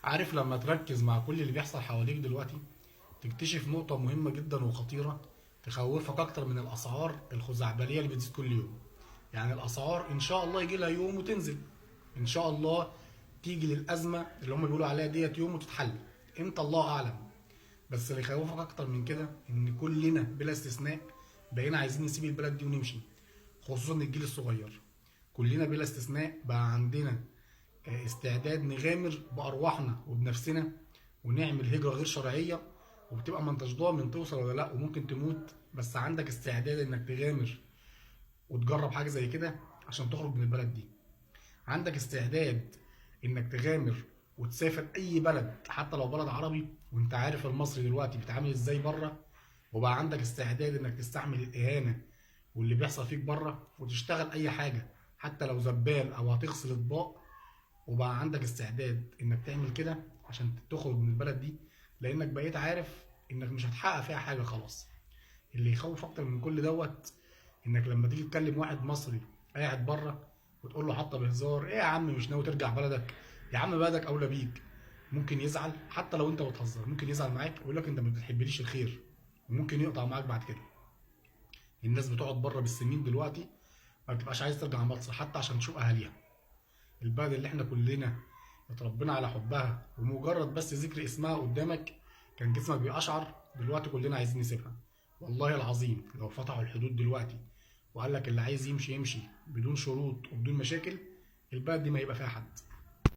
عارف لما تركز مع كل اللي بيحصل حواليك دلوقتي تكتشف نقطة مهمة جدا وخطيرة تخوفك أكتر من الأسعار الخزعبلية اللي بتزيد كل يوم. يعني الأسعار إن شاء الله يجي لها يوم وتنزل، إن شاء الله تيجي للأزمة اللي هم بيقولوا عليها ديت يوم وتتحل. إمتى الله أعلم. بس اللي يخوفك أكتر من كده إن كلنا بلا استثناء بقينا عايزين نسيب البلد دي ونمشي، خصوصا الجيل الصغير. كلنا بلا استثناء بقى عندنا استعداد نغامر بأرواحنا وبنفسنا ونعمل هجرة غير شرعية، وبتبقى ما انتش ضامن توصل ولا لا وممكن تموت، بس عندك استعداد انك تغامر وتجرب حاجة زي كده عشان تخرج من البلد دي. عندك استعداد انك تغامر وتسافر اي بلد حتى لو بلد عربي وانت عارف المصري دلوقتي بيتعامل ازاي بره، وبقى عندك استعداد انك تستحمل الاهانة واللي بيحصل فيك بره وتشتغل اي حاجة حتى لو زبال او هتغسل اطباق، وبقى عندك استعداد انك تعمل كده عشان تخرج من البلد دي، لانك بقيت عارف انك مش هتحقق فيها حاجه خلاص. اللي يخوف اكتر من كل دوت انك لما تيجي تكلم واحد مصري قاعد بره وتقول له حتى بهزار: ايه يا عم مش ناوي ترجع بلدك؟ يا عم بلدك اولى بيك. ممكن يزعل حتى لو انت بتهزر، ممكن يزعل معاك ويقول لك انت ما بتحبليش الخير، وممكن يقطع معاك بعد كده. الناس بتقعد بره بالسنين دلوقتي ما بتبقاش عايز ترجع مصر حتى عشان تشوف اهاليها. البلد اللي احنا كلنا اتربينا على حبها ومجرد بس ذكر اسمها قدامك كان جسمك بيقشعر، دلوقتي كلنا عايزين نسيبها. والله العظيم لو فتحوا الحدود دلوقتي وقال لك اللي عايز يمشي يمشي بدون شروط وبدون مشاكل، البلد دي ما يبقى فيها حد.